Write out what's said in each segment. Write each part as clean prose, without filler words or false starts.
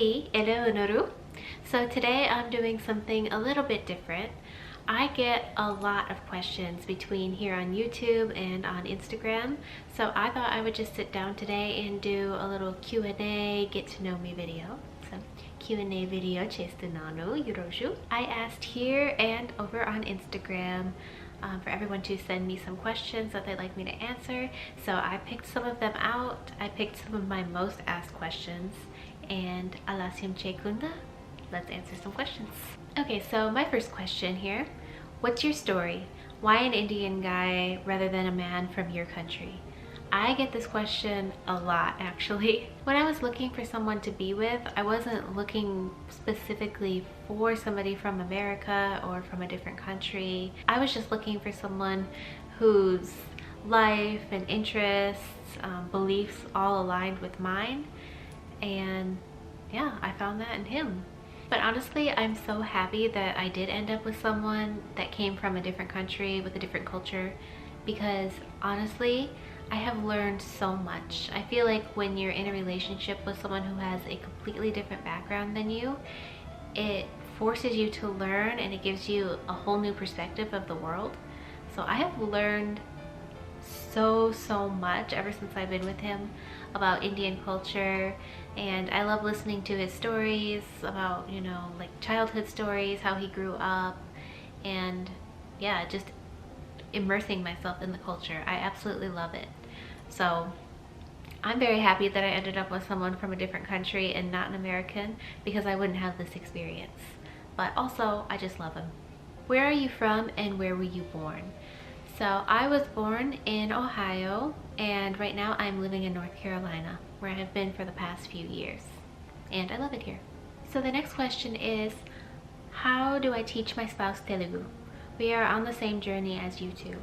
Ati Eleonoru. So today I'm doing something a little bit different. I get a lot of questions between here on YouTube and on Instagram, so I thought I would just sit down today and do a little Q&A, get to know me video. So Q&A video chestanano yoroshu. I asked here and over on Instagram for everyone to send me some questions that they'd like me to answer. So I picked some of them out. I picked some of my most asked questions, and alasim chekunda, let's answer some questions. Okay, so my first question here. What's your story? Why an Indian guy rather than a man from your country? I get this question a lot, actually. When I was looking for someone to be with, I wasn't looking specifically for somebody from America or from a different country. I was just looking for someone whose life and interests, beliefs all aligned with mine. And yeah, I found that in him. But honestly, I'm so happy that I did end up with someone that came from a different country with a different culture, because honestly, I have learned so much. I feel like when you're in a relationship with someone who has a completely different background than you, it forces you to learn and it gives you a whole new perspective of the world. So I have learned so much ever since I've been with him about Indian culture, and I love listening to his stories about, you know, like childhood stories, how he grew up, and yeah, just immersing myself in the culture. I absolutely love it. So I'm very happy that I ended up with someone from a different country and not an American, because I wouldn't have this experience. But also, I just love him. Where are you from and where were you born? So I was born in Ohio, and right now I'm living in North Carolina, where I have been for the past few years, and I love it here. So the next question is, how do I teach my spouse Telugu? We are on the same journey as you two.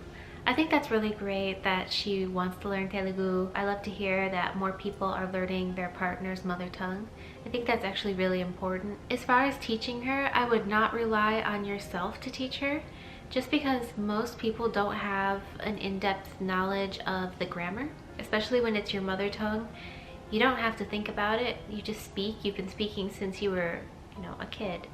I think that's really great that she wants to learn Telugu. I love to hear that more people are learning their partner's mother tongue. I think that's actually really important. As far as teaching her, I would not rely on yourself to teach her, just because most people don't have an in-depth knowledge of the grammar, especially when it's your mother tongue. You don't have to think about it, you just speak. You've been speaking since you were, you know, a kid.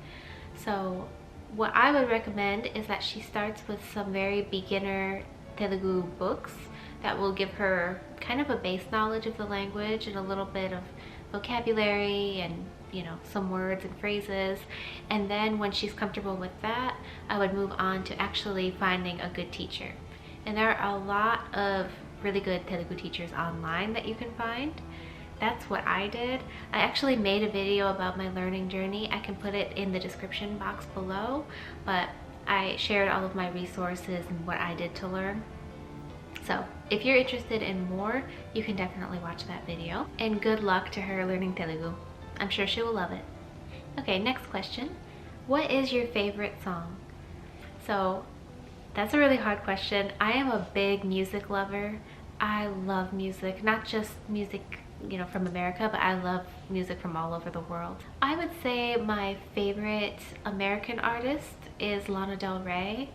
So what I would recommend is that she starts with some very beginner Telugu books that will give her kind of a base knowledge of the language and a little bit of vocabulary and, you know, some words and phrases. And then when she's comfortable with that, I would move on to actually finding a good teacher. And there are a lot of really good Telugu teachers online that you can find. That's what I did. I actually made a video about my learning journey. I can put it in the description box below, but I shared all of my resources and what I did to learn. So if you're interested in more, you can definitely watch that video. And good luck to her learning Telugu. I'm sure she will love it. Okay, next question. What is your favorite song? So that's a really hard question. I am a big music lover. I love music, not just music, you know, from America, but I love music from all over the world. I would say my favorite American artist is Lana Del Rey.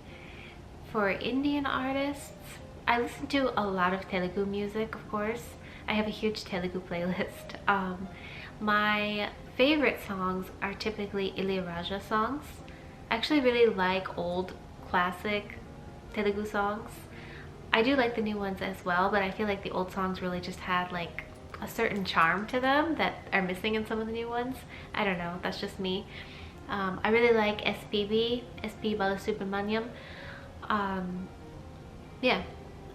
For Indian artists, I listen to a lot of Telugu music, of course. I have a huge Telugu playlist. My favorite songs are typically Ilayaraja songs. I actually really like old classic Telugu songs. I do like the new ones as well, but I feel like the old songs really just had like a certain charm to them that are missing in some of the new ones. I don't know, that's just me. I really like SPB, SP Balasubramaniam. Yeah,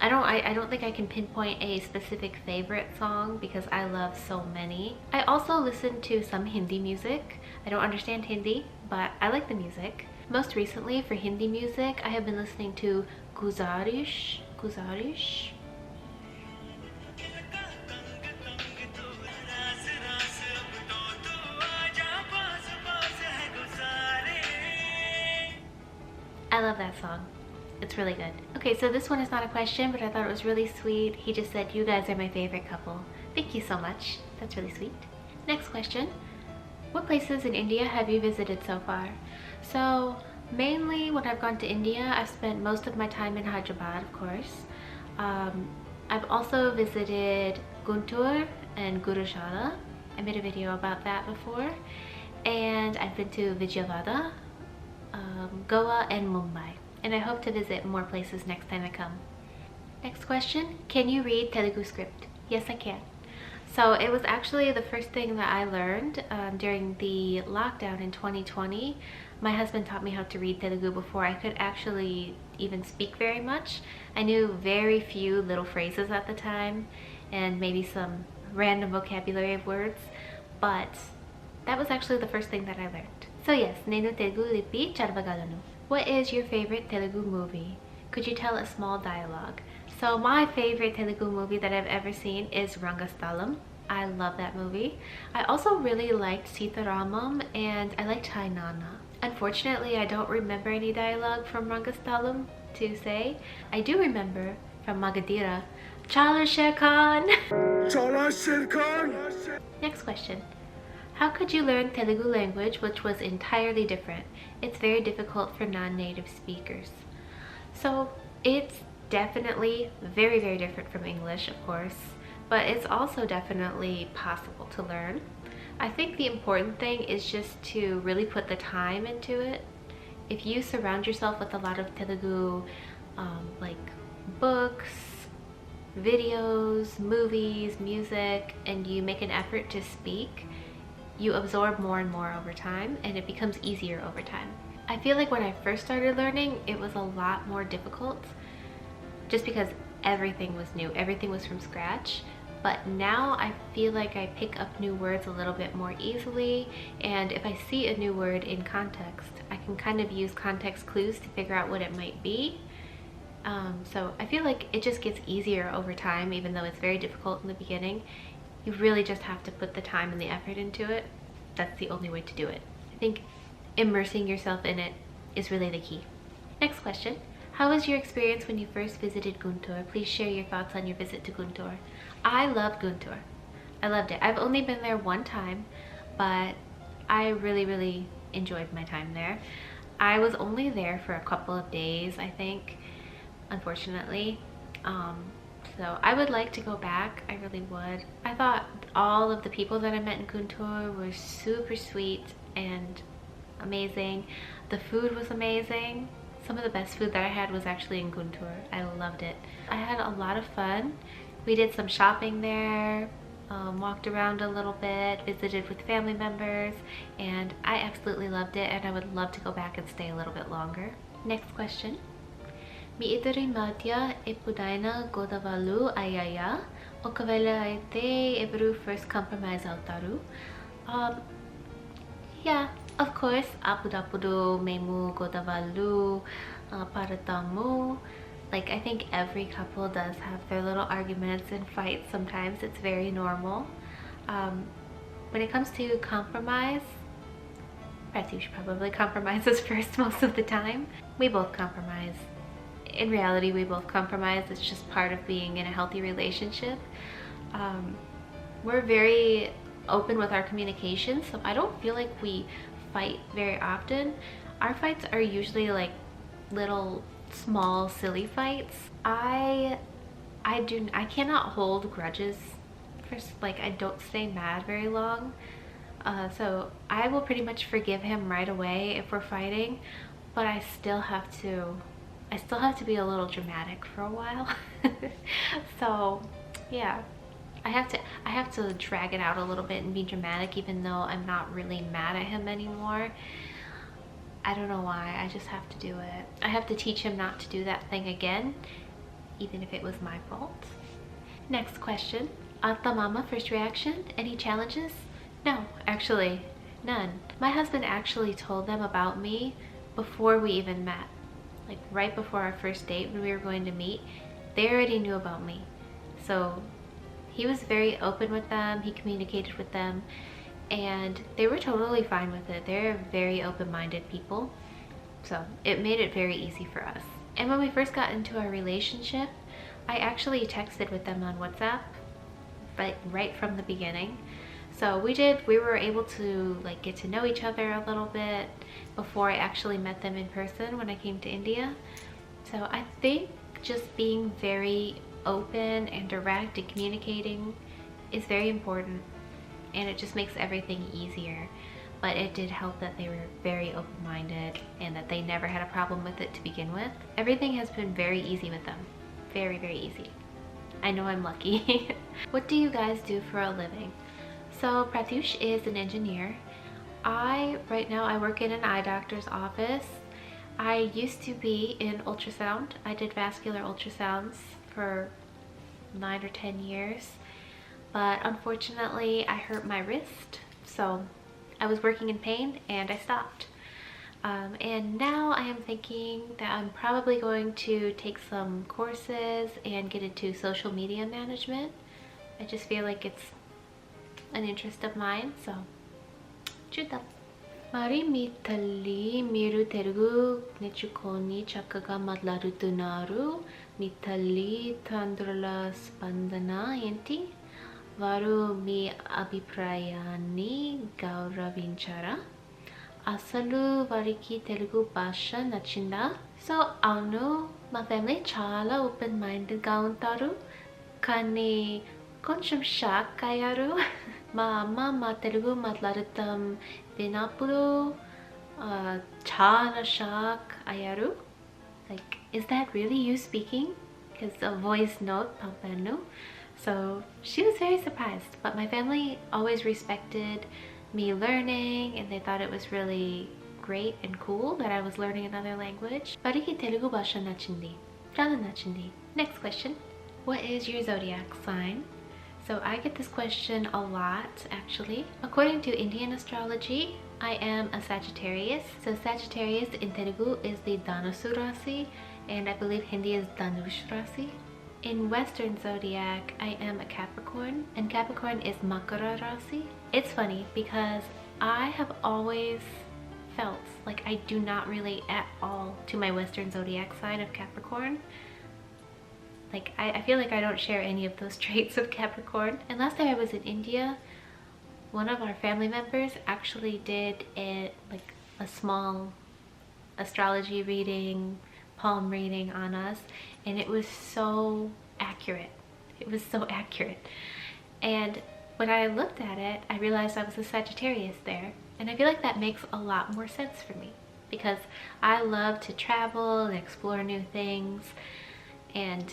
I don't think I can pinpoint a specific favorite song because I love so many. I also listen to some Hindi music. I don't understand Hindi, but I like the music. Most recently for Hindi music, I have been listening to Guzarish. I love that song. It's really good. Okay, so this one is not a question, but I thought it was really sweet. He just said, you guys are my favorite couple. Thank you so much. That's really sweet. Next question. What places in India have you visited so far? So mainly when I've gone to India, I've spent most of my time in Hyderabad, of course. I've also visited Guntur and Gurushala. I made a video about that before. And I've been to Vijayawada, Goa, and Mumbai. And I hope to visit more places next time I come. Next question, can you read Telugu script? Yes, I can. So it was actually the first thing that I learned during the lockdown in 2020. My husband taught me how to read Telugu before I could actually even speak very much. I knew very few little phrases at the time and maybe some random vocabulary of words, but that was actually the first thing that I learned. So yes, Nenu Telugu Lipi Charvagalanu. What is your favorite Telugu movie? Could you tell a small dialogue? So my favorite Telugu movie that I've ever seen is Rangasthalam. I love that movie. I also really liked Sitaramam and I liked Hai Nana. Unfortunately, I don't remember any dialogue from Rangasthalam to say. I do remember from Magadira, Chala Sher Khan. Chala Sher Khan. Next question. How could you learn Telugu language which was entirely different? It's very difficult for non-native speakers. So it's definitely very, very different from English, of course, but it's also definitely possible to learn. I think the important thing is just to really put the time into it. If you surround yourself with a lot of Telugu like books, videos, movies, music, and you make an effort to speak, you absorb more and more over time and it becomes easier over time. I feel like when I first started learning, it was a lot more difficult just because everything was new, everything was from scratch. But now I feel like I pick up new words a little bit more easily, and if I see a new word in context, I can kind of use context clues to figure out what it might be. So I feel like it just gets easier over time, even though it's very difficult in the beginning. You really just have to put the time and the effort into it. That's the only way to do it. I think immersing yourself in it is really the key. Next question. How was your experience when you first visited Guntur? Please share your thoughts on your visit to Guntur. I love Guntur. I loved it. I've only been there one time, but I really, really enjoyed my time there. I was only there for a couple of days, I think, unfortunately. So I would like to go back. I really would. I thought all of the people that I met in Guntur were super sweet and amazing. The food was amazing. Some of the best food that I had was actually in Guntur. I loved it. I had a lot of fun. We did some shopping there, walked around a little bit, visited with family members, and I absolutely loved it, and I would love to go back and stay a little bit longer. Next question. Mi idari madhya epudaina godavalu ayaya okavela aite everu first compromise autaru. Yeah, of course, apudapudu memu godavalu paratamu. Like, I think every couple does have their little arguments and fights sometimes. It's very normal. When it comes to compromise, Pratyush probably compromises first most of the time. We both compromise. In reality, we both compromise. It's just part of being in a healthy relationship. We're very open with our communication, so I don't feel like we fight very often. Our fights are usually like little small silly fights. I cannot hold grudges. First, like, I don't stay mad very long, so I will pretty much forgive him right away if we're fighting, but I still have to be a little dramatic for a while. So yeah, I have to drag it out a little bit and be dramatic, even though I'm not really mad at him anymore. I don't know why, I just have to do it. I have to teach him not to do that thing again, even if it was my fault. Next question. Atta Mama, first reaction, any challenges? No, actually, none. My husband actually told them about me before we even met. Like right before our first date when we were going to meet, they already knew about me. So he was very open with them, he communicated with them, and they were totally fine with it. They're very open-minded people, so it made it very easy for us. And when we first got into our relationship, I actually texted with them on WhatsApp, but right from the beginning. So we were able to like get to know each other a little bit before I actually met them in person when I came to India. So I think just being very open and direct and communicating is very important. and it just makes everything easier. But it did help that they were very open-minded and that they never had a problem with it to begin with. Everything has been very easy with them. Very, very easy. I know I'm lucky. What do you guys do for a living? So Pratyush is an engineer. Right now I work in an eye doctor's office. I used to be in ultrasound. I did vascular ultrasounds for 9 or 10 years. But unfortunately I hurt my wrist. So I was working in pain and I stopped. And now I am thinking that I'm probably going to take some courses and get into social media management. I just feel like it's an interest of mine, so చూద్దాం. మరి మీ తల్లి మీరు తెలుగు నేర్చుకొని చక్కగా మాట్లాడుతున్నారు. మీ తల్లి తండ్రుల స్పందన ఏంటి? వారు మీ అభిప్రాయాన్ని గౌరవించారా? అసలు వారికి తెలుగు భాష నచ్చిందా? సో అవును, మా ఫ్యామిలీ చాలా ఓపెన్ మైండెడ్గా ఉంటారు, కానీ కొంచెం షాక్ అయ్యారు. మా అమ్మ మా తెలుగు మాట్లాడటం విన్నప్పుడు చాలా షాక్ అయ్యారు. Like, is that really you speaking? Because a voice note పంపాను. So she was very surprised, but my family always respected me learning and they thought it was really great and cool that I was learning another language. వారికి తెలుగు భాష నచ్చింది, చాలా నచ్చింది. Next question. What is your zodiac sign? So I get this question a lot actually. According to Indian astrology, I am a Sagittarius. So Sagittarius in Telugu is the Dhanusu Rasi, and I believe Hindi is Dhanush Rasi. In Western zodiac, I am a Capricorn, and Capricorn is Makara Rasi. It's funny because I have always felt like I do not relate at all to my Western zodiac sign of Capricorn. Like, I feel like I don't share any of those traits of Capricorn. And last time I was in India, one of our family members actually did a small astrology reading, palm reading on us, and it was so accurate. It was so accurate. And when I looked at it, I realized I was a Sagittarius there. And I feel like that makes a lot more sense for me because I love to travel and explore new things. And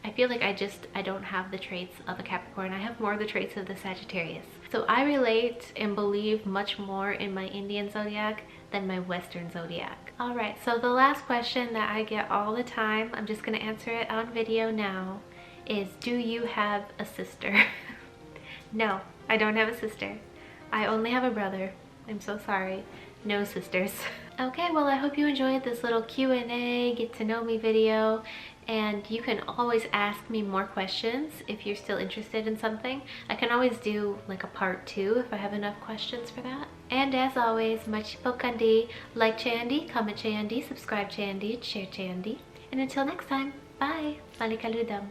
I feel like I don't have the traits of a Capricorn. I have more of the traits of the Sagittarius. So I relate and believe much more in my Indian zodiac than my Western zodiac. Alright, so the last question that I get all the time, I'm just going to answer it on video now, is do you have a sister? No, I don't have a sister. I only have a brother. I'm so sorry. No sisters. Okay, well I hope you enjoyed this little Q&A, get to know me video. And you can always ask me more questions if you're still interested in something. I can always do like a part 2 if I have enough questions for that. And as always, machipokandi, like cheyandi, comment cheyandi, subscribe cheyandi, share cheyandi. And until next time, bye! Malikaludam.